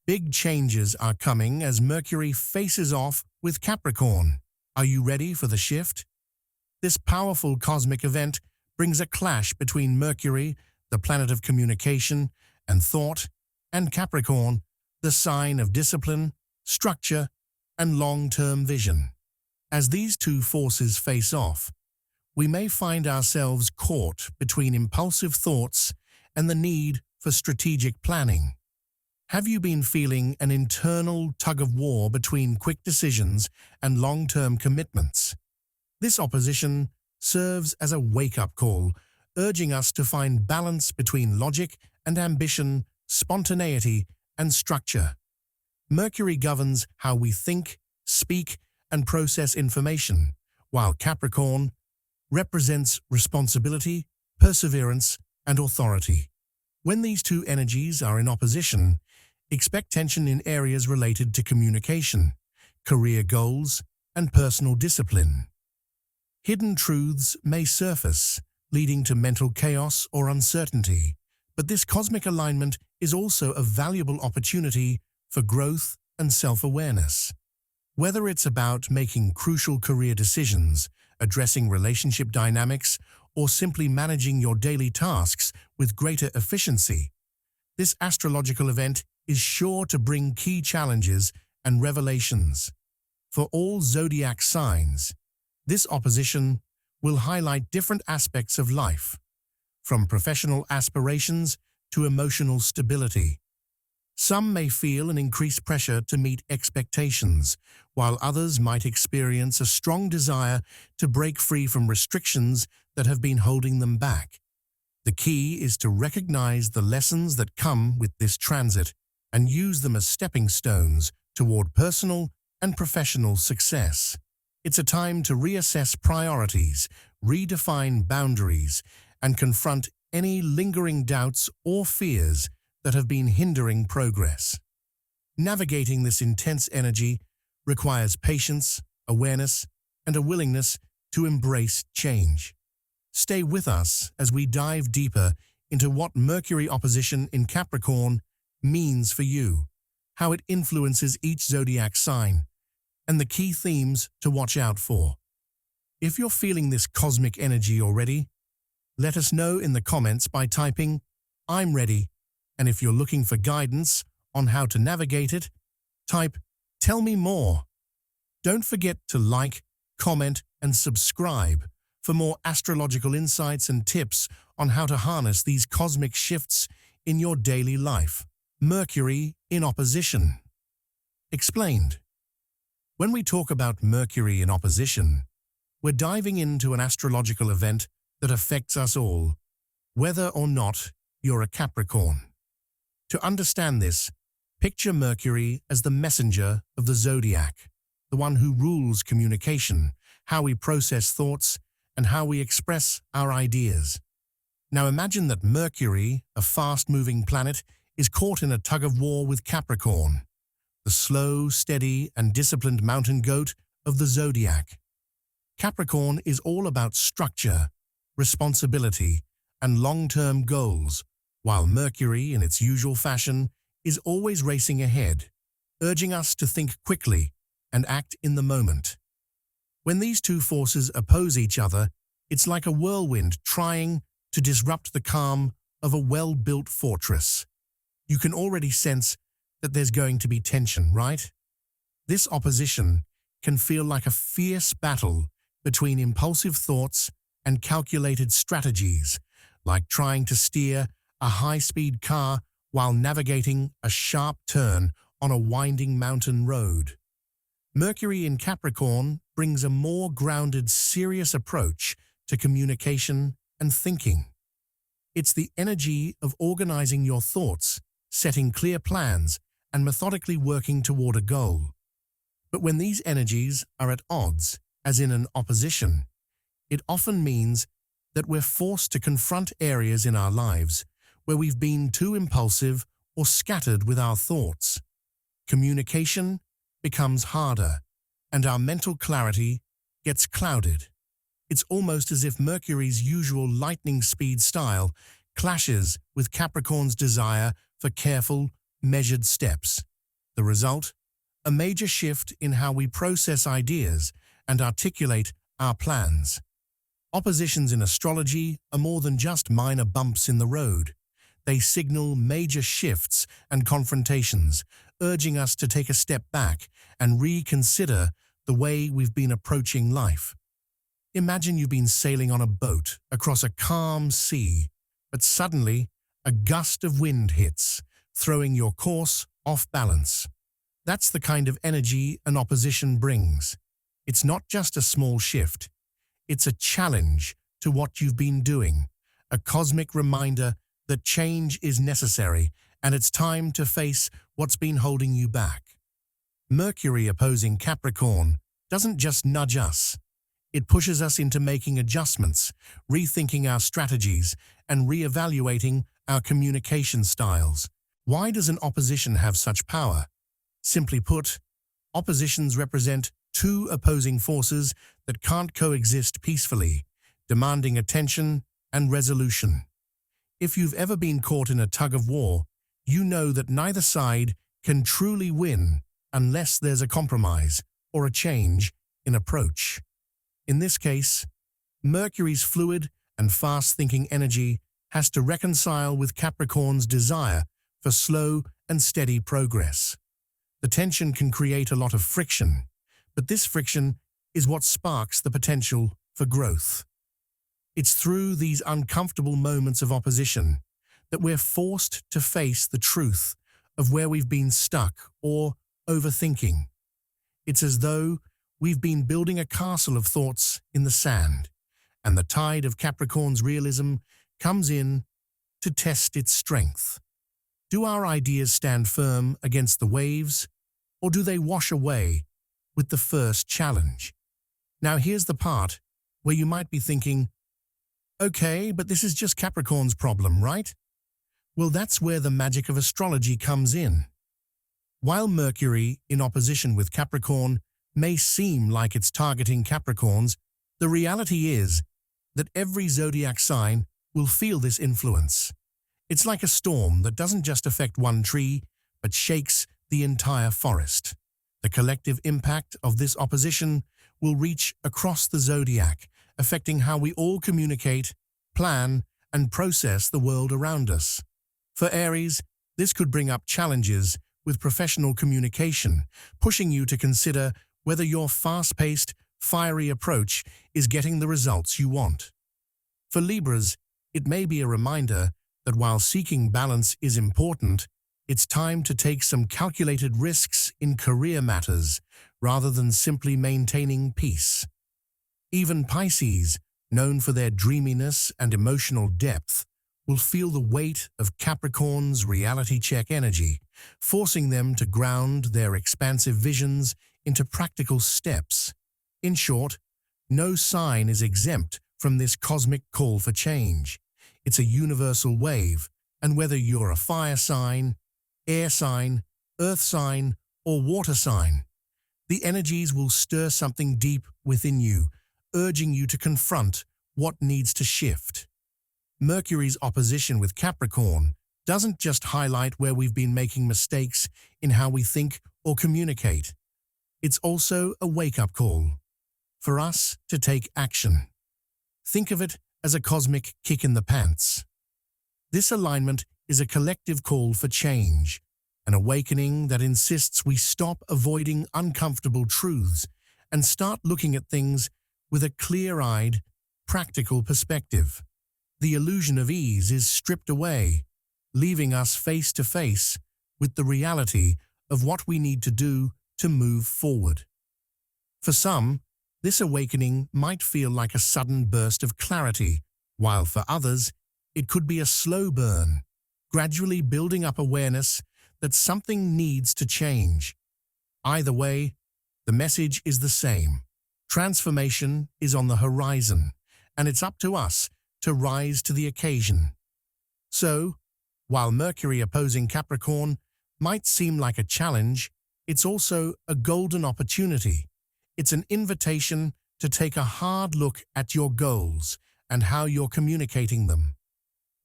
Big changes are coming as Mercury faces off with Capricorn. Are you ready for the shift? This powerful cosmic event brings a clash between Mercury, the planet of communication and thought, and Capricorn, the sign of discipline, structure, and long-term vision. As these two forces face off, we may find ourselves caught between impulsive thoughts and the need for strategic planning. Have you been feeling an internal tug-of-war between quick decisions and long-term commitments? This opposition serves as a wake-up call, urging us to find balance between logic and ambition, spontaneity and structure. Mercury governs how we think, speak, and process information, while Capricorn represents responsibility, perseverance, and authority. When these two energies are in opposition, expect tension in areas related to communication, career goals, and personal discipline. Hidden truths may surface, leading to mental chaos or uncertainty, but this cosmic alignment is also a valuable opportunity for growth and self-awareness. Whether it's about making crucial career decisions, addressing relationship dynamics, or simply managing your daily tasks with greater efficiency, this astrological event is sure to bring key challenges and revelations. For all zodiac signs, this opposition will highlight different aspects of life, from professional aspirations to emotional stability. Some may feel an increased pressure to meet expectations, while others might experience a strong desire to break free from restrictions that have been holding them back. The key is to recognize the lessons that come with this transit and use them as stepping stones toward personal and professional success. It's a time to reassess priorities, redefine boundaries, and confront any lingering doubts or fears that have been hindering progress. Navigating this intense energy requires patience, awareness, and a willingness to embrace change. Stay with us as we dive deeper into what Mercury opposition in Capricorn means for you, how it influences each zodiac sign, and the key themes to watch out for. If you're feeling this cosmic energy already, let us know in the comments by typing, "I'm ready," and if you're looking for guidance on how to navigate it, type, "Tell me more." Don't forget to like, comment, and subscribe for more astrological insights and tips on how to harness these cosmic shifts in your daily life. Mercury in opposition. Explained. When we talk about Mercury in opposition, we're diving into an astrological event that affects us all, whether or not you're a Capricorn. To understand this, picture Mercury as the messenger of the zodiac, the one who rules communication, how we process thoughts, and how we express our ideas. Now imagine that Mercury, a fast-moving planet, is caught in a tug-of-war with Capricorn, the slow, steady, and disciplined mountain goat of the zodiac. Capricorn is all about structure, responsibility, and long-term goals, while Mercury, in its usual fashion, is always racing ahead, urging us to think quickly and act in the moment. When these two forces oppose each other, it's like a whirlwind trying to disrupt the calm of a well-built fortress. You can already sense that there's going to be tension, right? This opposition can feel like a fierce battle between impulsive thoughts and calculated strategies, like trying to steer a high-speed car while navigating a sharp turn on a winding mountain road. Mercury in Capricorn brings a more grounded, serious approach to communication and thinking. It's the energy of organizing your thoughts, setting clear plans, and methodically working toward a goal. But when these energies are at odds, as in an opposition, it often means that we're forced to confront areas in our lives where we've been too impulsive or scattered with our thoughts. Communication becomes harder, and our mental clarity gets clouded. It's almost as if Mercury's usual lightning speed style clashes with Capricorn's desire for careful, measured steps. The result? A major shift in how we process ideas and articulate our plans. Oppositions in astrology are more than just minor bumps in the road. They signal major shifts and confrontations, urging us to take a step back and reconsider the way we've been approaching life. Imagine you've been sailing on a boat across a calm sea, but suddenly a gust of wind hits, throwing your course off balance. That's the kind of energy an opposition brings. It's not just a small shift. It's a challenge to what you've been doing, a cosmic reminder that change is necessary and it's time to face what's been holding you back. Mercury opposing Capricorn doesn't just nudge us. It pushes us into making adjustments, rethinking our strategies, and reevaluating our communication styles. Why does an opposition have such power? Simply put, oppositions represent two opposing forces that can't coexist peacefully, demanding attention and resolution. If you've ever been caught in a tug of war, you know that neither side can truly win unless there's a compromise or a change in approach. In this case, Mercury's fluid and fast-thinking energy has to reconcile with Capricorn's desire for slow and steady progress. The tension can create a lot of friction, but this friction is what sparks the potential for growth. It's through these uncomfortable moments of opposition that we're forced to face the truth of where we've been stuck or overthinking. It's as though we've been building a castle of thoughts in the sand, and the tide of Capricorn's realism comes in to test its strength. Do our ideas stand firm against the waves, or do they wash away with the first challenge? Now here's the part where you might be thinking, okay, but this is just Capricorn's problem, right? Well, that's where the magic of astrology comes in. While Mercury, in opposition with Capricorn, may seem like it's targeting Capricorns, the reality is that every zodiac sign will feel this influence. It's like a storm that doesn't just affect one tree, but shakes the entire forest. The collective impact of this opposition will reach across the zodiac, affecting how we all communicate, plan, and process the world around us. For Aries, this could bring up challenges with professional communication, pushing you to consider whether your fast-paced, fiery approach is getting the results you want. For Libras, it may be a reminder that while seeking balance is important, it's time to take some calculated risks in career matters rather than simply maintaining peace. Even Pisces, known for their dreaminess and emotional depth, will feel the weight of Capricorn's reality check energy, forcing them to ground their expansive visions into practical steps. In short, no sign is exempt from this cosmic call for change. It's a universal wave, and whether you're a fire sign, air sign, earth sign, or water sign, the energies will stir something deep within you, urging you to confront what needs to shift. Mercury's opposition with Capricorn doesn't just highlight where we've been making mistakes in how we think or communicate. It's also a wake-up call for us to take action. Think of it as a cosmic kick in the pants. This alignment is a collective call for change, an awakening that insists we stop avoiding uncomfortable truths and start looking at things with a clear-eyed, practical perspective. The illusion of ease is stripped away, leaving us face to face with the reality of what we need to do to move forward. For some, this awakening might feel like a sudden burst of clarity, while for others, it could be a slow burn, gradually building up awareness that something needs to change. Either way, the message is the same. Transformation is on the horizon, and it's up to us to rise to the occasion. So, while Mercury opposing Capricorn might seem like a challenge, it's also a golden opportunity. It's an invitation to take a hard look at your goals and how you're communicating them.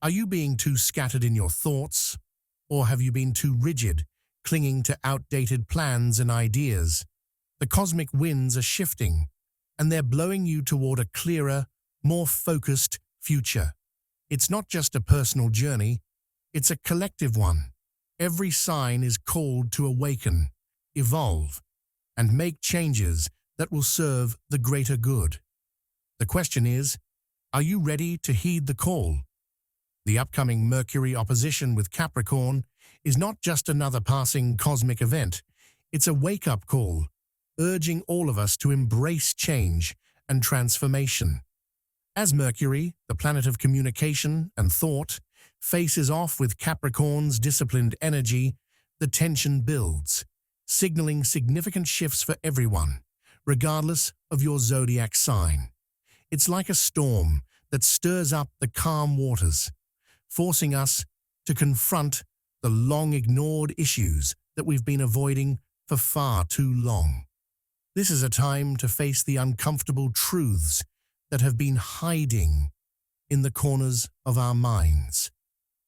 Are you being too scattered in your thoughts? Or have you been too rigid, clinging to outdated plans and ideas. The cosmic winds are shifting, and they're blowing you toward a clearer, more focused future. It's not just a personal journey, it's a collective one. Every sign is called to awaken, evolve, and make changes that will serve the greater good. The question is, are you ready to heed the call? The upcoming Mercury opposition with Capricorn is not just another passing cosmic event, it's a wake-up call, urging all of us to embrace change and transformation. As Mercury, the planet of communication and thought, faces off with Capricorn's disciplined energy, the tension builds, signaling significant shifts for everyone, regardless of your zodiac sign. It's like a storm that stirs up the calm waters, forcing us to confront the long-ignored issues that we've been avoiding for far too long. This is a time to face the uncomfortable truths that have been hiding in the corners of our minds.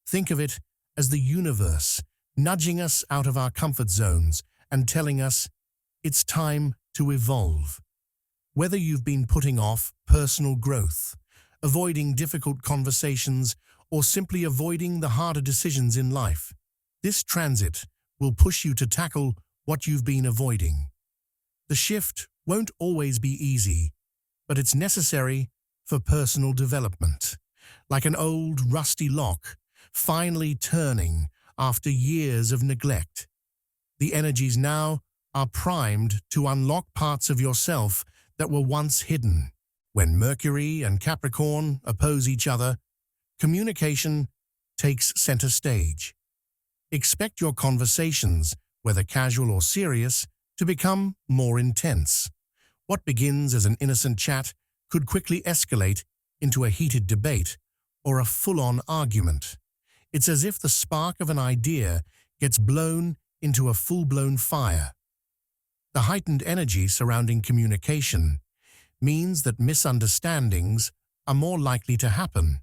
Think of it as the universe nudging us out of our comfort zones and telling us it's time to evolve. Whether you've been putting off personal growth, avoiding difficult conversations, or simply avoiding the harder decisions in life, this transit will push you to tackle what you've been avoiding. The shift won't always be easy, but it's necessary for personal development, like an old rusty lock finally turning after years of neglect. The energies now are primed to unlock parts of yourself that were once hidden. When Mercury and Capricorn oppose each other, communication takes center stage. Expect your conversations, whether casual or serious, to become more intense. What begins as an innocent chat could quickly escalate into a heated debate or a full-on argument. It's as if the spark of an idea gets blown into a full-blown fire. The heightened energy surrounding communication means that misunderstandings are more likely to happen,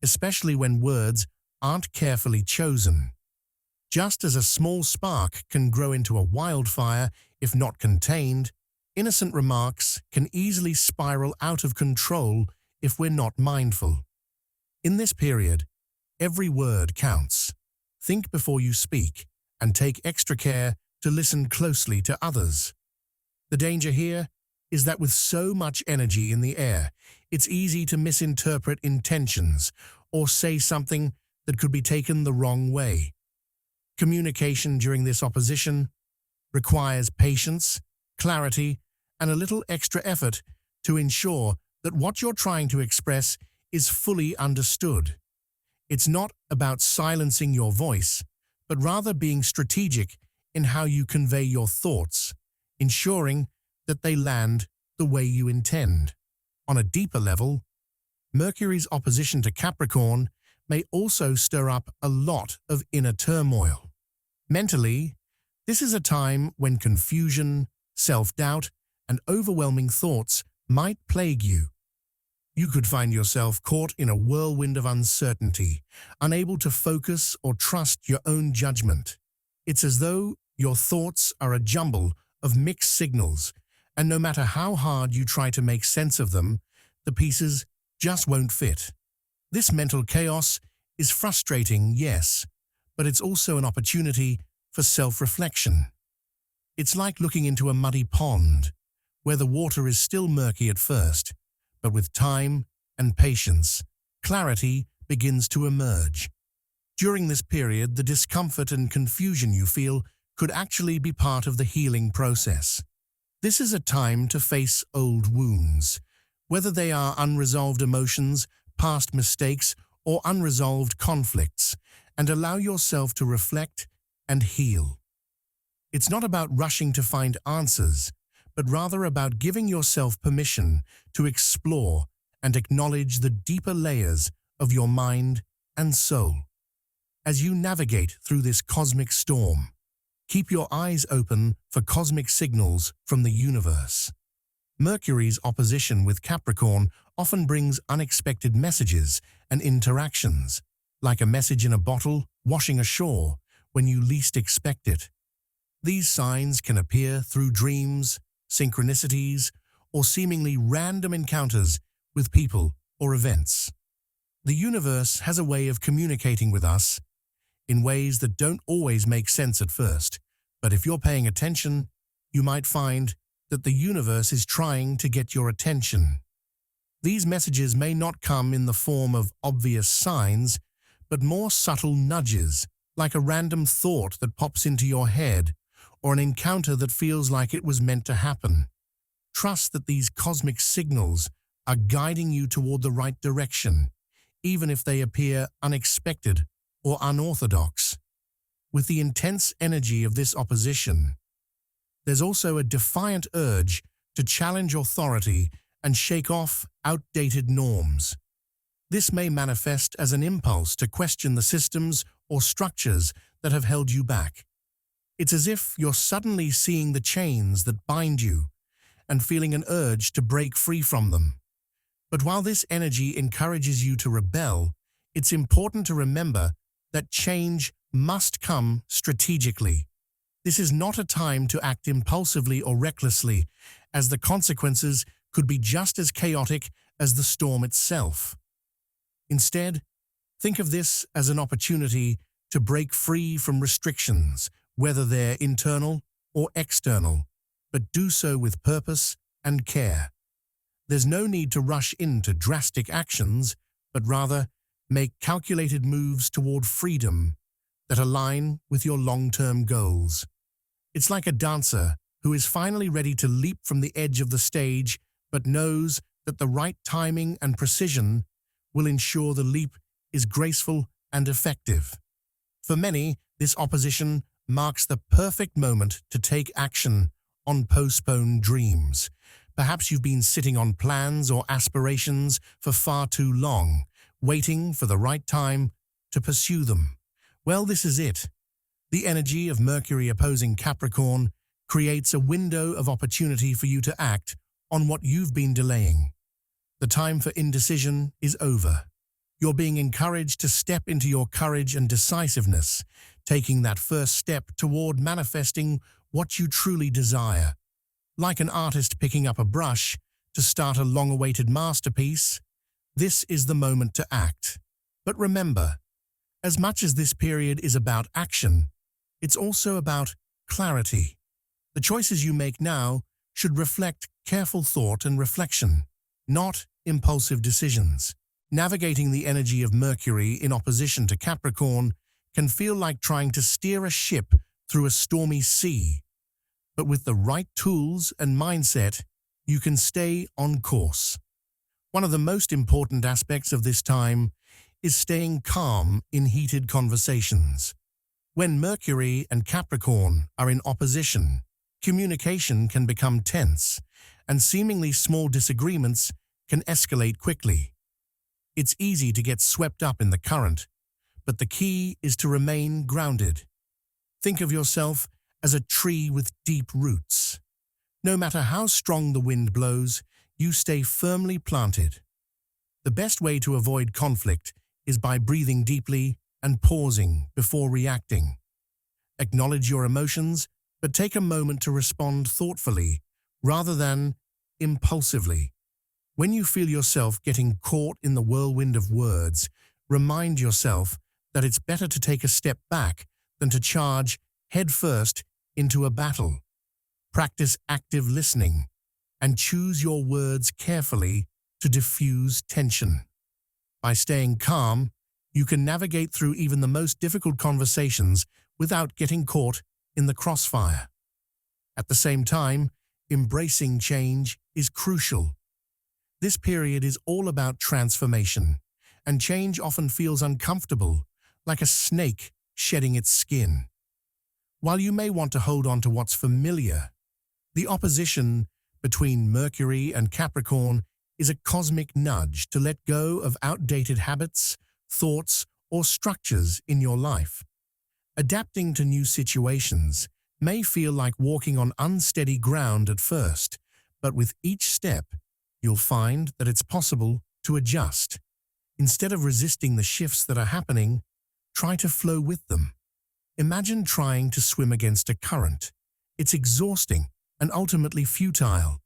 especially when words aren't carefully chosen. Just as a small spark can grow into a wildfire if not contained, innocent remarks can easily spiral out of control if we're not mindful. In this period, every word counts. Think before you speak and take extra care to listen closely to others. The danger here is that with so much energy in the air, it's easy to misinterpret intentions or say something that could be taken the wrong way. Communication during this opposition requires patience, clarity, and a little extra effort to ensure that what you're trying to express is fully understood. It's not about silencing your voice, but rather being strategic in how you convey your thoughts, ensuring that they land the way you intend. On a deeper level, Mercury's opposition to Capricorn may also stir up a lot of inner turmoil. Mentally, this is a time when confusion, self-doubt, and overwhelming thoughts might plague you. You could find yourself caught in a whirlwind of uncertainty, unable to focus or trust your own judgment. It's as though your thoughts are a jumble of mixed signals, and no matter how hard you try to make sense of them, the pieces just won't fit. This mental chaos is frustrating, yes, but it's also an opportunity for self-reflection. It's like looking into a muddy pond, where the water is still murky at first, but with time and patience, clarity begins to emerge. During this period, the discomfort and confusion you feel could actually be part of the healing process. This is a time to face old wounds, whether they are unresolved emotions, past mistakes, or unresolved conflicts, and allow yourself to reflect and heal. It's not about rushing to find answers, but rather about giving yourself permission to explore and acknowledge the deeper layers of your mind and soul. As you navigate through this cosmic storm, keep your eyes open for cosmic signals from the universe. Mercury's opposition with Capricorn often brings unexpected messages and interactions, like a message in a bottle washing ashore when you least expect it. These signs can appear through dreams, synchronicities, or seemingly random encounters with people or events. The universe has a way of communicating with us in ways that don't always make sense at first, but if you're paying attention, you might find that the universe is trying to get your attention. These messages may not come in the form of obvious signs, but more subtle nudges, like a random thought that pops into your head or an encounter that feels like it was meant to happen. Trust that these cosmic signals are guiding you toward the right direction, even if they appear unexpected or unorthodox. With the intense energy of this opposition, there's also a defiant urge to challenge authority and shake off outdated norms. This may manifest as an impulse to question the systems or structures that have held you back. It's as if you're suddenly seeing the chains that bind you and feeling an urge to break free from them. But while this energy encourages you to rebel, it's important to remember that change must come strategically. This is not a time to act impulsively or recklessly, as the consequences could be just as chaotic as the storm itself. Instead, think of this as an opportunity to break free from restrictions, whether they're internal or external, but do so with purpose and care. There's no need to rush into drastic actions, but rather make calculated moves toward freedom that align with your long-term goals. It's like a dancer who is finally ready to leap from the edge of the stage, but knows that the right timing and precision will ensure the leap is graceful and effective. For many, this opposition marks the perfect moment to take action on postponed dreams. Perhaps you've been sitting on plans or aspirations for far too long, waiting for the right time to pursue them. Well, this is it. The energy of Mercury opposing Capricorn creates a window of opportunity for you to act on what you've been delaying. The time for indecision is over. You're being encouraged to step into your courage and decisiveness, taking that first step toward manifesting what you truly desire. Like an artist picking up a brush to start a long-awaited masterpiece, this is the moment to act. But remember, as much as this period is about action, it's also about clarity. The choices you make now should reflect careful thought and reflection, not impulsive decisions. Navigating the energy of Mercury in opposition to Capricorn can feel like trying to steer a ship through a stormy sea. But with the right tools and mindset, you can stay on course. One of the most important aspects of this time is staying calm in heated conversations. When Mercury and Capricorn are in opposition, communication can become tense, and seemingly small disagreements can escalate quickly. It's easy to get swept up in the current, but the key is to remain grounded. Think of yourself as a tree with deep roots. No matter how strong the wind blows, you stay firmly planted. The best way to avoid conflict is by breathing deeply and pausing before reacting. Acknowledge your emotions, but take a moment to respond thoughtfully rather than impulsively. When you feel yourself getting caught in the whirlwind of words, remind yourself that it's better to take a step back than to charge headfirst into a battle. Practice active listening and choose your words carefully to diffuse tension. By staying calm, you can navigate through even the most difficult conversations without getting caught in the crossfire. At the same time, embracing change is crucial. This period is all about transformation, and change often feels uncomfortable, like a snake shedding its skin. While you may want to hold on to what's familiar, the opposition between Mercury and Capricorn is a cosmic nudge to let go of outdated habits, thoughts, or structures in your life. Adapting to new situations may feel like walking on unsteady ground at first, but with each step, you'll find that it's possible to adjust. Instead of resisting the shifts that are happening, try to flow with them. Imagine trying to swim against a current. It's exhausting and ultimately futile.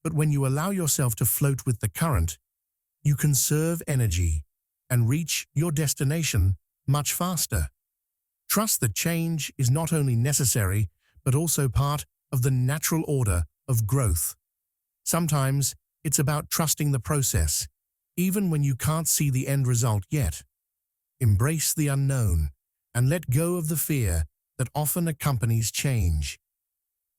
But when you allow yourself to float with the current, you conserve energy and reach your destination much faster. Trust that change is not only necessary, but also part of the natural order of growth. Sometimes it's about trusting the process, even when you can't see the end result yet. Embrace the unknown and let go of the fear that often accompanies change.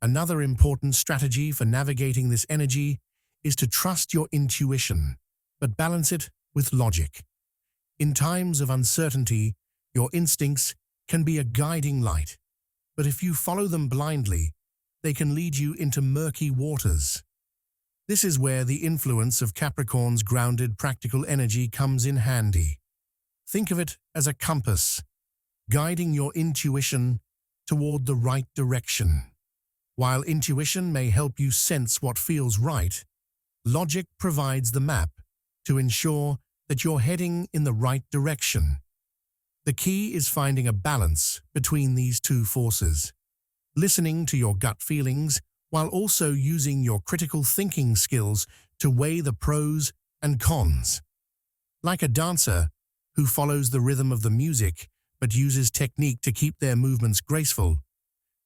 Another important strategy for navigating this energy is to trust your intuition, but balance it with logic. In times of uncertainty, your instincts can be a guiding light, but if you follow them blindly, they can lead you into murky waters. This is where the influence of Capricorn's grounded practical energy comes in handy. Think of it as a compass, guiding your intuition toward the right direction. While intuition may help you sense what feels right, logic provides the map to ensure that you're heading in the right direction. The key is finding a balance between these two forces, listening to your gut feelings while also using your critical thinking skills to weigh the pros and cons. Like a dancer who follows the rhythm of the music but uses technique to keep their movements graceful,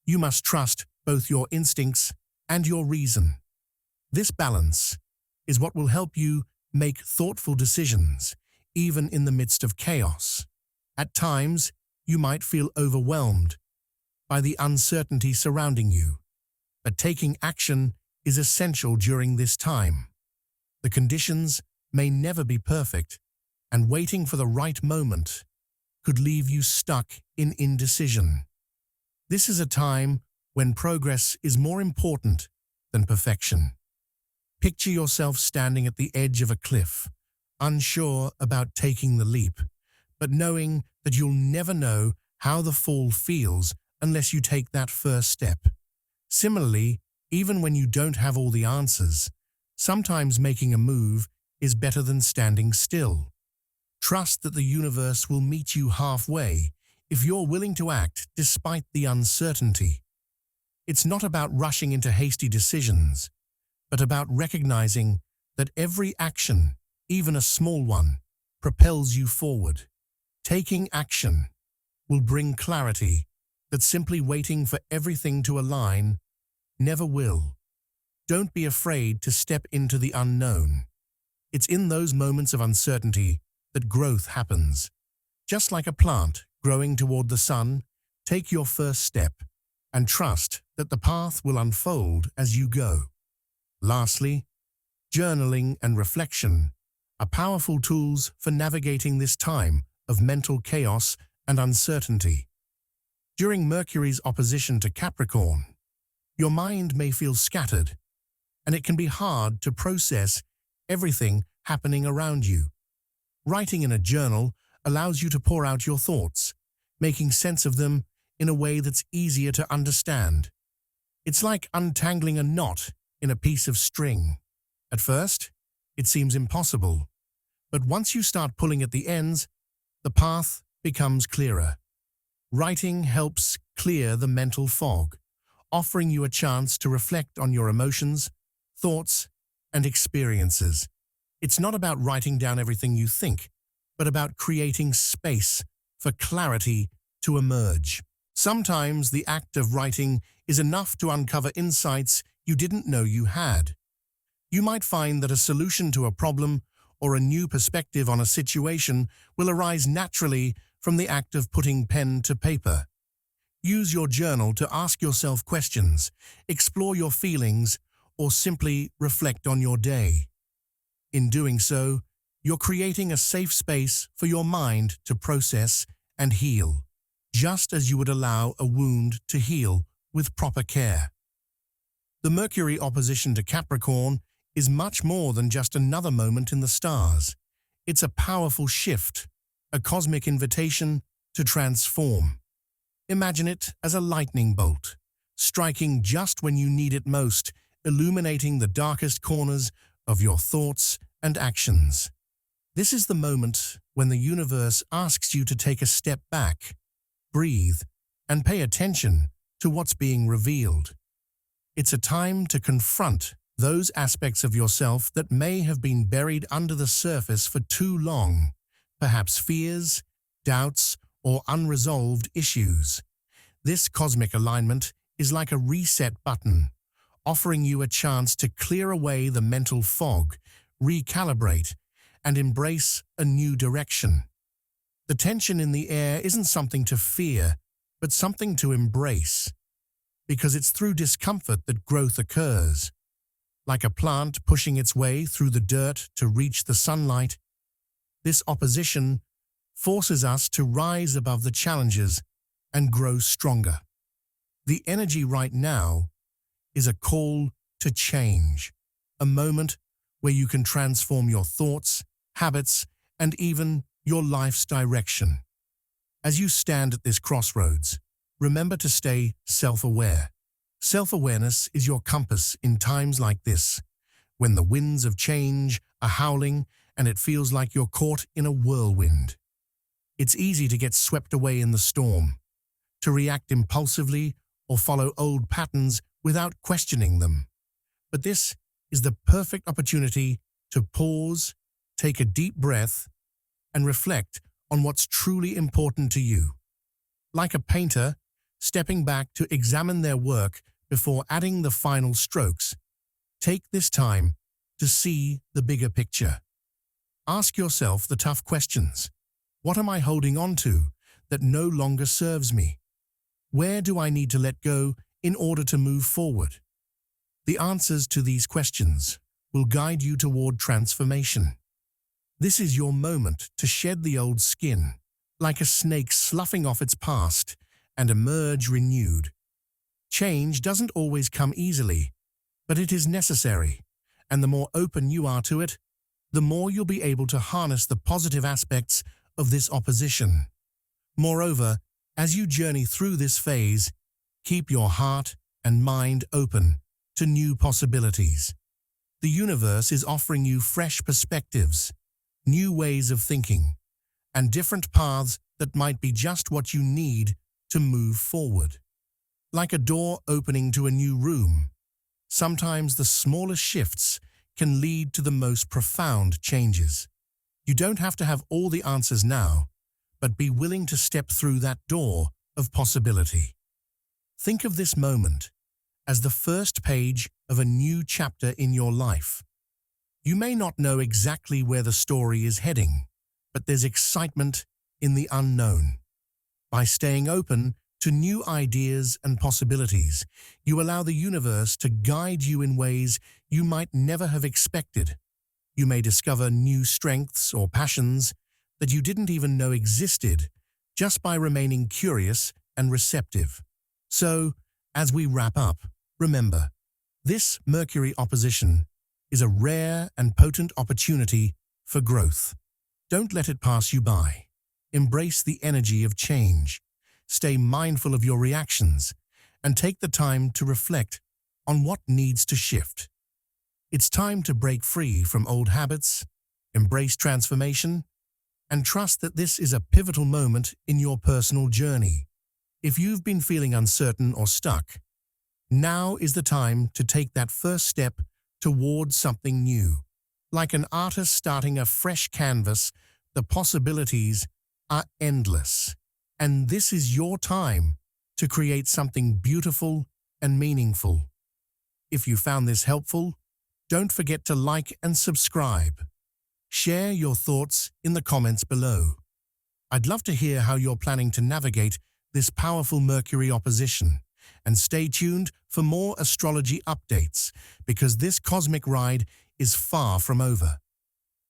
you must trust both your instincts and your reason. This balance is what will help you make thoughtful decisions, even in the midst of chaos. At times, you might feel overwhelmed by the uncertainty surrounding you, but taking action is essential during this time. The conditions may never be perfect, and waiting for the right moment could leave you stuck in indecision. This is a time when progress is more important than perfection. Picture yourself standing at the edge of a cliff, unsure about taking the leap, but knowing that you'll never know how the fall feels unless you take that first step. Similarly, even when you don't have all the answers, sometimes making a move is better than standing still. Trust that the universe will meet you halfway if you're willing to act despite the uncertainty. It's not about rushing into hasty decisions, but about recognizing that every action, even a small one, propels you forward. Taking action will bring clarity that simply waiting for everything to align never will. Don't be afraid to step into the unknown. It's in those moments of uncertainty that growth happens. Just like a plant growing toward the sun, take your first step and trust that the path will unfold as you go. Lastly, journaling and reflection are powerful tools for navigating this time of mental chaos and uncertainty. During Mercury's opposition to Capricorn, your mind may feel scattered, and it can be hard to process everything happening around you. Writing in a journal allows you to pour out your thoughts, making sense of them in a way that's easier to understand. It's like untangling a knot in a piece of string. At first, it seems impossible, but once you start pulling at the ends, the path becomes clearer. Writing helps clear the mental fog, offering you a chance to reflect on your emotions, thoughts, and experiences. It's not about writing down everything you think, but about creating space for clarity to emerge. Sometimes the act of writing is enough to uncover insights you didn't know you had. You might find that a solution to a problem or a new perspective on a situation will arise naturally from the act of putting pen to paper. Use your journal to ask yourself questions, explore your feelings, or simply reflect on your day. In doing so, you're creating a safe space for your mind to process and heal, just as you would allow a wound to heal with proper care. The Mercury opposition to Capricorn is much more than just another moment in the stars. It's a powerful shift, a cosmic invitation to transform. Imagine it as a lightning bolt, striking just when you need it most, illuminating the darkest corners of your thoughts and actions. This is the moment when the universe asks you to take a step back, breathe, and pay attention to what's being revealed. It's a time to confront those aspects of yourself that may have been buried under the surface for too long, perhaps fears, doubts, or unresolved issues. This cosmic alignment is like a reset button, offering you a chance to clear away the mental fog, recalibrate, and embrace a new direction. The tension in the air isn't something to fear, but something to embrace, because it's through discomfort that growth occurs. Like a plant pushing its way through the dirt to reach the sunlight, this opposition forces us to rise above the challenges and grow stronger. The energy right now is a call to change, a moment where you can transform your thoughts, habits, and even your life's direction. As you stand at this crossroads, remember to stay self-aware. Self-awareness is your compass in times like this, when the winds of change are howling and it feels like you're caught in a whirlwind. It's easy to get swept away in the storm, to react impulsively or follow old patterns without questioning them. But this is the perfect opportunity to pause, take a deep breath, and reflect on what's truly important to you. Like a painter stepping back to examine their work before adding the final strokes, take this time to see the bigger picture. Ask yourself the tough questions. What am I holding on to that no longer serves me? Where do I need to let go in order to move forward? The answers to these questions will guide you toward transformation. This is your moment to shed the old skin, like a snake sloughing off its past, and emerge renewed. Change doesn't always come easily, but it is necessary, and the more open you are to it, the more you'll be able to harness the positive aspects of this opposition. Moreover, as you journey through this phase, keep your heart and mind open to new possibilities. The universe is offering you fresh perspectives, new ways of thinking, and different paths that might be just what you need to move forward. Like a door opening to a new room, sometimes the smallest shifts can lead to the most profound changes. You don't have to have all the answers now, but be willing to step through that door of possibility. Think of this moment as the first page of a new chapter in your life. You may not know exactly where the story is heading, but there's excitement in the unknown. By staying open to new ideas and possibilities, you allow the universe to guide you in ways you might never have expected. You may discover new strengths or passions that you didn't even know existed just by remaining curious and receptive. So, as we wrap up, remember, this Mercury opposition is a rare and potent opportunity for growth. Don't let it pass you by. Embrace the energy of change. Stay mindful of your reactions and take the time to reflect on what needs to shift. It's time to break free from old habits, embrace transformation, and trust that this is a pivotal moment in your personal journey. If you've been feeling uncertain or stuck, now is the time to take that first step towards something new. Like an artist starting a fresh canvas, the possibilities are endless. And this is your time to create something beautiful and meaningful. If you found this helpful, don't forget to like and subscribe. Share your thoughts in the comments below. I'd love to hear how you're planning to navigate this powerful Mercury opposition. And stay tuned for more astrology updates, because this cosmic ride is far from over.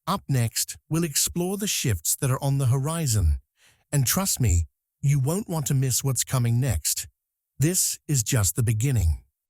Up next, we'll explore the shifts that are on the horizon. And trust me, you won't want to miss what's coming next. This is just the beginning.